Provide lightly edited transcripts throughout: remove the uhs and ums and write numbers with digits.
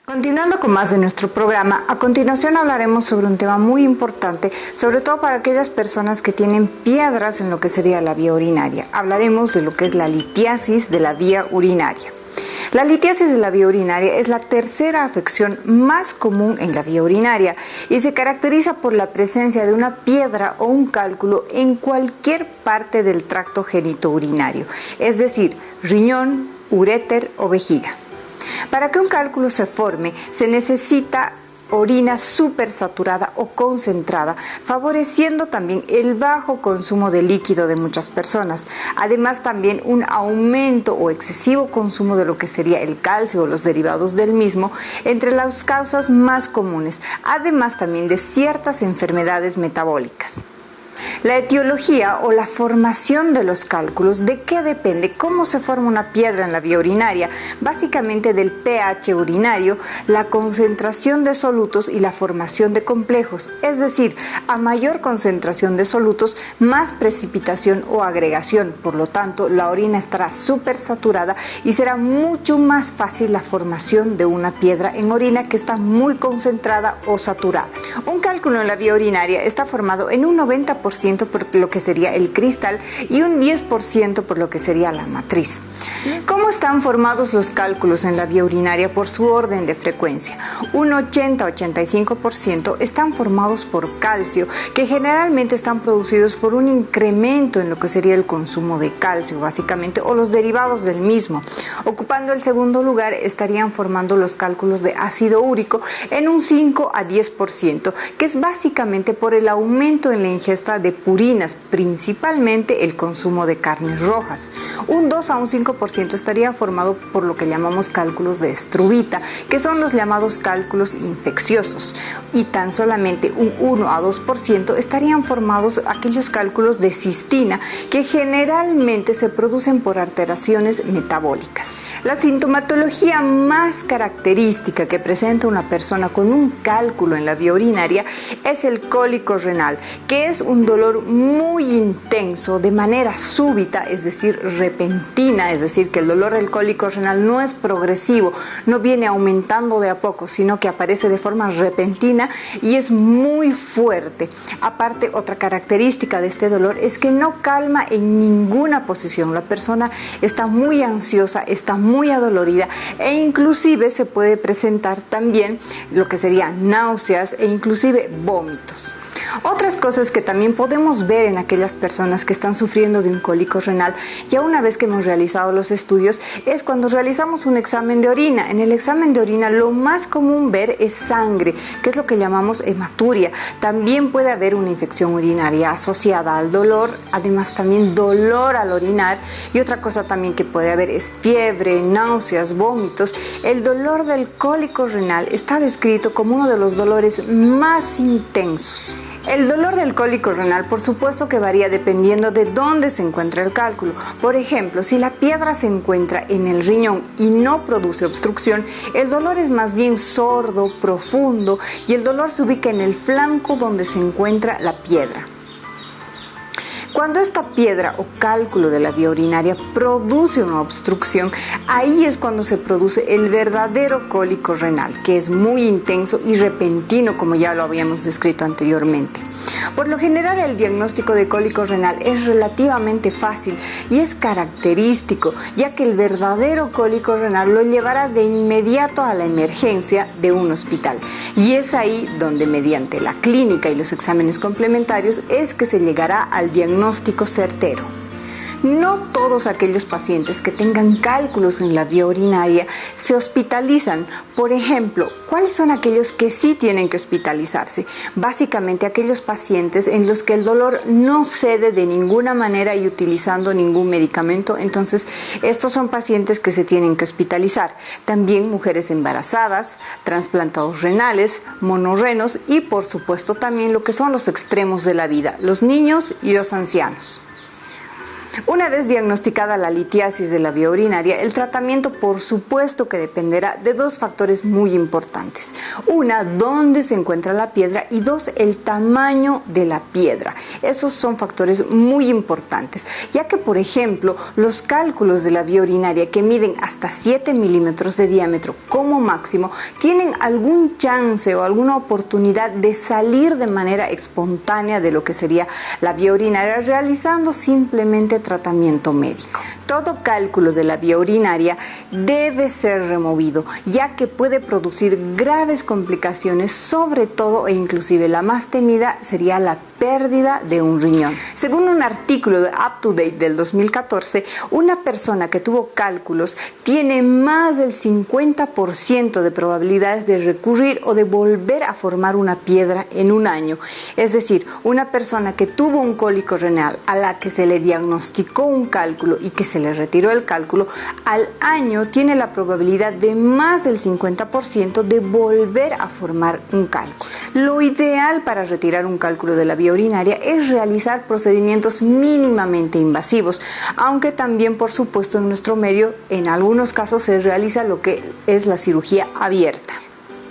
Continuando con más de nuestro programa, a continuación hablaremos sobre un tema muy importante, sobre todo para aquellas personas que tienen piedras en lo que sería la vía urinaria. Hablaremos de lo que es la litiasis de la vía urinaria. La litiasis de la vía urinaria es la tercera afección más común en la vía urinaria y se caracteriza por la presencia de una piedra o un cálculo en cualquier parte del tracto genitourinario, es decir, riñón, uréter o vejiga. Para que un cálculo se forme, se necesita orina supersaturada o concentrada, favoreciendo también el bajo consumo de líquido de muchas personas. Además, también un aumento o excesivo consumo de lo que sería el calcio o los derivados del mismo, entre las causas más comunes, además también de ciertas enfermedades metabólicas. La etiología o la formación de los cálculos, ¿de qué depende? ¿Cómo se forma una piedra en la vía urinaria? Básicamente del pH urinario, la concentración de solutos y la formación de complejos. Es decir, a mayor concentración de solutos, más precipitación o agregación. Por lo tanto, la orina estará súper saturada y será mucho más fácil la formación de una piedra en orina que está muy concentrada o saturada. Un cálculo en la vía urinaria está formado en un 90% por lo que sería el cristal y un 10% por lo que sería la matriz. ¿Cómo están formados los cálculos en la vía urinaria? Por su orden de frecuencia. Un 80-85% están formados por calcio, que generalmente están producidos por un incremento en lo que sería el consumo de calcio, básicamente, o los derivados del mismo. Ocupando el segundo lugar estarían formando los cálculos de ácido úrico en un 5-10%, que es básicamente por el aumento en la ingesta de purinas, principalmente el consumo de carnes rojas. Un 2-5% estaría formado por lo que llamamos cálculos de estrubita, que son los llamados cálculos infecciosos, y tan solamente un 1-2% estarían formados aquellos cálculos de cistina, que generalmente se producen por alteraciones metabólicas. La sintomatología más característica que presenta una persona con un cálculo en la vía urinaria es el cólico renal, que es un dolor muy intenso de manera súbita, es decir, repentina, es decir, que el dolor del cólico renal no es progresivo, no viene aumentando de a poco, sino que aparece de forma repentina y es muy fuerte. Aparte, otra característica de este dolor es que no calma en ninguna posición. La persona está muy ansiosa, está muy adolorida e inclusive se puede presentar también lo que serían náuseas e inclusive vómitos. Otras cosas que también podemos ver en aquellas personas que están sufriendo de un cólico renal, ya una vez que hemos realizado los estudios, es cuando realizamos un examen de orina. En el examen de orina lo más común ver es sangre, que es lo que llamamos hematuria. También puede haber una infección urinaria asociada al dolor, además también dolor al orinar, y otra cosa también que puede haber es fiebre, náuseas, vómitos. El dolor del cólico renal está descrito como uno de los dolores más intensos. El dolor del cólico renal, por supuesto que varía dependiendo de dónde se encuentra el cálculo. Por ejemplo, si la piedra se encuentra en el riñón y no produce obstrucción, el dolor es más bien sordo, profundo, y el dolor se ubica en el flanco donde se encuentra la piedra. Cuando esta piedra o cálculo de la vía urinaria produce una obstrucción, ahí es cuando se produce el verdadero cólico renal, que es muy intenso y repentino, como ya lo habíamos descrito anteriormente. Por lo general, el diagnóstico de cólico renal es relativamente fácil y es característico, ya que el verdadero cólico renal lo llevará de inmediato a la emergencia de un hospital. Y es ahí donde, mediante la clínica y los exámenes complementarios, es que se llegará al diagnóstico certero. No todos aquellos pacientes que tengan cálculos en la vía urinaria se hospitalizan. Por ejemplo, ¿cuáles son aquellos que sí tienen que hospitalizarse? Básicamente aquellos pacientes en los que el dolor no cede de ninguna manera y utilizando ningún medicamento. Entonces, estos son pacientes que se tienen que hospitalizar. También mujeres embarazadas, trasplantados renales, monorrenos y por supuesto también lo que son los extremos de la vida, los niños y los ancianos. Una vez diagnosticada la litiasis de la vía urinaria, el tratamiento por supuesto que dependerá de dos factores muy importantes. Una, dónde se encuentra la piedra, y dos, el tamaño de la piedra. Esos son factores muy importantes, ya que por ejemplo los cálculos de la vía urinaria que miden hasta 7 milímetros de diámetro como máximo tienen algún chance o alguna oportunidad de salir de manera espontánea de lo que sería la vía urinaria realizando simplemente tratamiento médico. Todo cálculo de la vía urinaria debe ser removido, ya que puede producir graves complicaciones, sobre todo e inclusive la más temida sería la pérdida de un riñón. Según un artículo de Up to Date del 2014, una persona que tuvo cálculos tiene más del 50% de probabilidades de recurrir o de volver a formar una piedra en un año. Es decir, una persona que tuvo un cólico renal a la que se le diagnosticó un cálculo y que se le retiró el cálculo, al año tiene la probabilidad de más del 50% de volver a formar un cálculo. Lo ideal para retirar un cálculo de la vía urinaria es realizar procedimientos mínimamente invasivos, aunque también por supuesto en nuestro medio en algunos casos se realiza lo que es la cirugía abierta.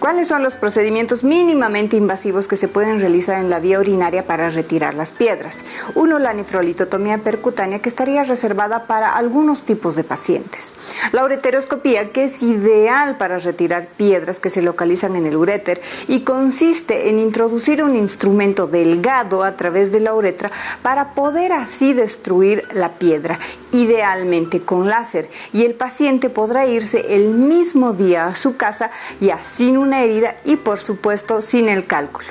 ¿Cuáles son los procedimientos mínimamente invasivos que se pueden realizar en la vía urinaria para retirar las piedras? Uno, la nefrolitotomía percutánea, que estaría reservada para algunos tipos de pacientes. La ureteroscopía, que es ideal para retirar piedras que se localizan en el uréter y consiste en introducir un instrumento delgado a través de la uretra para poder así destruir la piedra, idealmente con láser, y el paciente podrá irse el mismo día a su casa ya sin una herida y por supuesto sin el cálculo.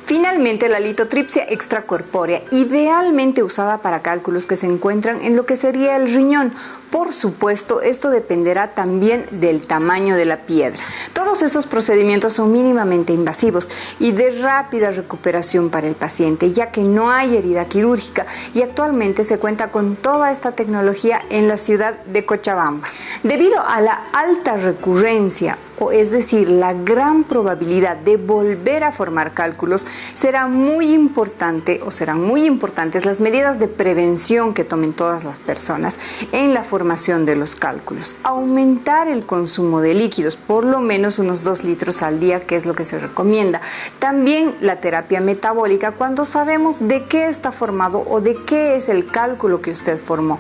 Finalmente, la litotripsia extracorpórea, idealmente usada para cálculos que se encuentran en lo que sería el riñón. Por supuesto, esto dependerá también del tamaño de la piedra. Todos estos procedimientos son mínimamente invasivos y de rápida recuperación para el paciente, ya que no hay herida quirúrgica y actualmente se cuenta con toda esta tecnología en la ciudad de Cochabamba. Debido a la alta recurrencia, es decir, la gran probabilidad de volver a formar cálculos, serán muy importantes las medidas de prevención que tomen todas las personas en la formación de los cálculos. Aumentar el consumo de líquidos, por lo menos unos 2 litros al día, que es lo que se recomienda. También la terapia metabólica cuando sabemos de qué está formado o de qué es el cálculo que usted formó.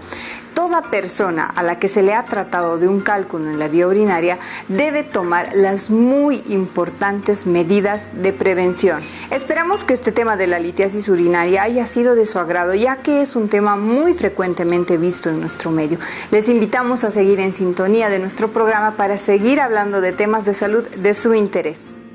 Toda persona a la que se le ha tratado de un cálculo en la vía urinaria debe tomar las muy importantes medidas de prevención. Esperamos que este tema de la litiasis urinaria haya sido de su agrado, ya que es un tema muy frecuentemente visto en nuestro medio. Les invitamos a seguir en sintonía de nuestro programa para seguir hablando de temas de salud de su interés.